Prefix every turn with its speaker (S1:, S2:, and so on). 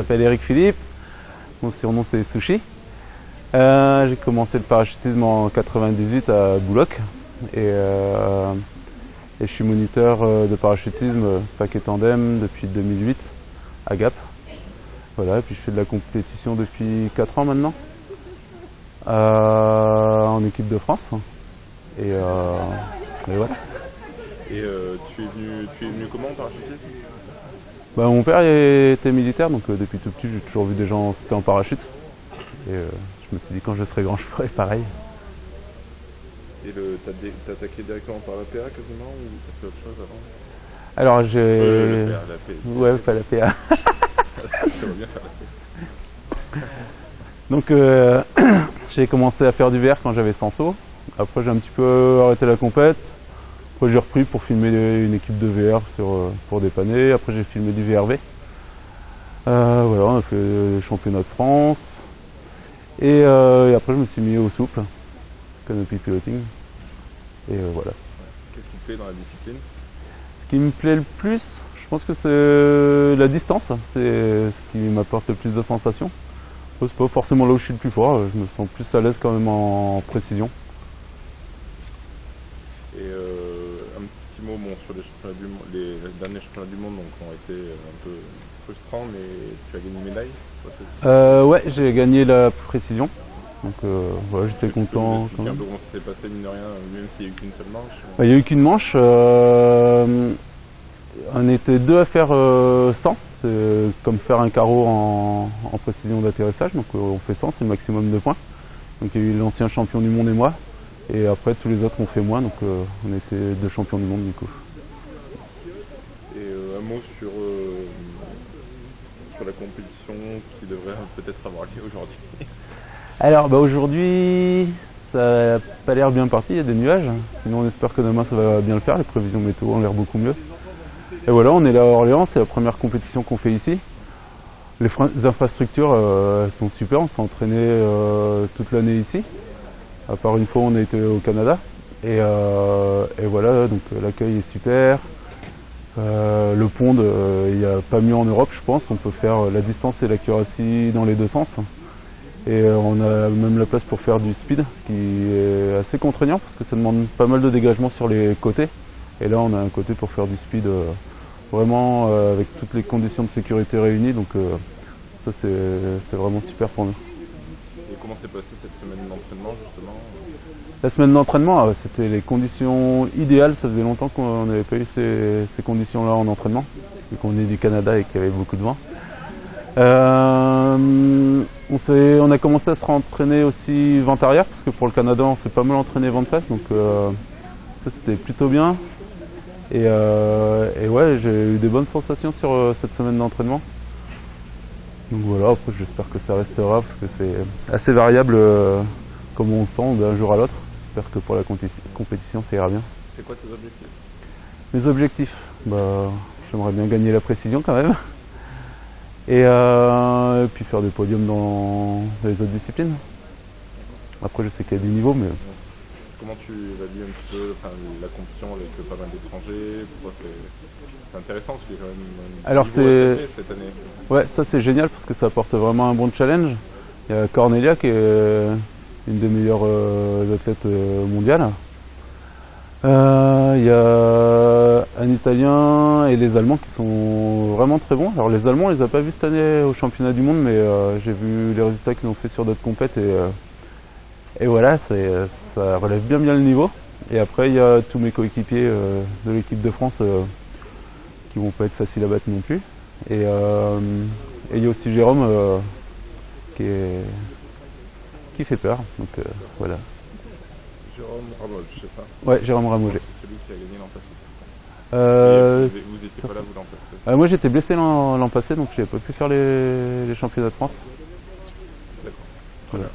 S1: Je m'appelle Eric Philippe, mon surnom c'est Sushi. J'ai commencé le parachutisme en 98 à Bouloc et je suis moniteur de parachutisme paquet tandem depuis 2008 à Gap. Voilà, et puis je fais de la compétition depuis 4 ans maintenant en équipe de France. Et voilà.
S2: Et tu es venu comment en parachutisme?
S1: Mon père était militaire, donc depuis tout petit j'ai toujours vu des gens sauter en parachute. Et je me suis dit quand je serai grand je ferai pareil.
S2: Et t'as attaqué directement par la PA quasiment ou t'as fait autre chose avant?
S1: Alors j'ai...
S2: la PA.
S1: Ouais, pas la PA.
S2: Ça va bien faire la PA.
S1: Donc j'ai commencé à faire du VR quand j'avais 100 sauts. Après j'ai un petit peu arrêté la compète. Après j'ai repris pour filmer une équipe de VR pour dépanner. Après j'ai filmé du VRV. Voilà, on a fait le championnat de France. Et après je me suis mis au souple, canopy piloting. Et voilà.
S2: Qu'est-ce qui te plaît dans la discipline?
S1: Ce qui me plaît le plus, je pense que c'est la distance. C'est ce qui m'apporte le plus de sensations. C'est pas forcément là où je suis le plus fort. Je me sens plus à l'aise quand même en précision.
S2: Et un petit mot sur les championnats du monde, les derniers championnats du monde donc, ont été un peu frustrants, mais tu as gagné une médaille?
S1: Ouais, j'ai gagné la précision. Donc voilà, j'étais content.
S2: Tu peux un peu comment ça s'est passé, mine de rien, même s'il n'y a eu qu'une seule manche?
S1: Il n'y a eu qu'une manche. On était deux à faire 100. C'est comme faire un carreau en précision d'atterrissage. Donc on fait 100, c'est le maximum de points. Donc il y a eu l'ancien champion du monde et moi. Et après tous les autres ont fait moins, donc on était deux champions du monde du coup.
S2: Et un mot sur la compétition qui devrait peut-être avoir lieu aujourd'hui.
S1: Alors aujourd'hui, ça n'a pas l'air bien parti, il y a des nuages. Sinon on espère que demain ça va bien le faire, les prévisions météo ont l'air beaucoup mieux. Et voilà, on est là à Orléans, c'est la première compétition qu'on fait ici. Les infrastructures elles sont super, on s'est entraîné toute l'année ici. À part une fois on a été au Canada. Et voilà, donc l'accueil est super. Le pond, il n'y a pas mieux en Europe je pense, on peut faire la distance et l'accuracy dans les deux sens. Et on a même la place pour faire du speed, ce qui est assez contraignant parce que ça demande pas mal de dégagement sur les côtés. Et là on a un côté pour faire du speed vraiment avec toutes les conditions de sécurité réunies, donc ça c'est vraiment super pour nous.
S2: Et comment s'est passée cette semaine d'entraînement justement?
S1: La semaine d'entraînement, c'était les conditions idéales, ça faisait longtemps qu'on n'avait pas eu ces conditions-là en entraînement, vu qu'on est du Canada et qu'il y avait beaucoup de vent. On a commencé à se rentraîner aussi vent arrière, parce que pour le Canada on s'est pas mal entraîné vent de face, donc ça c'était plutôt bien. Et ouais, j'ai eu des bonnes sensations sur cette semaine d'entraînement. Donc voilà, après j'espère que ça restera, parce que c'est assez variable comme on sent d'un jour à l'autre. J'espère que pour la compétition ça ira bien.
S2: C'est quoi tes objectifs?
S1: Mes objectifs, j'aimerais bien gagner la précision quand même. Et puis faire des podiums dans les autres disciplines. Après je sais qu'il y a du niveau, mais...
S2: Comment tu évalues un petit peu la compétition avec pas mal d'étrangers? Pourquoi c'est intéressant parce qu'il y a quand même un niveau assez cette année.
S1: Ouais, ça c'est génial parce que ça apporte vraiment un bon challenge. Il y a Cornelia qui est une des meilleures athlètes mondiales. Il y a un Italien et les Allemands qui sont vraiment très bons. Alors les Allemands, on les a pas vus cette année au championnat du monde, mais j'ai vu les résultats qu'ils ont fait sur d'autres compètes et voilà, ça relève bien le niveau. Et après, il y a tous mes coéquipiers de l'équipe de France qui vont pas être faciles à battre non plus. Et il y a aussi Jérôme qui fait peur. Donc voilà.
S2: Jérôme Ramoge, c'est ça?
S1: Ouais, Jérôme Ramoge.
S2: C'est celui qui a gagné l'an passé. Vous n'étiez pas là, vous, l'an passé?
S1: Moi j'étais blessé l'an passé, donc j'ai pas pu faire les championnats de France.
S2: D'accord.
S1: Voilà.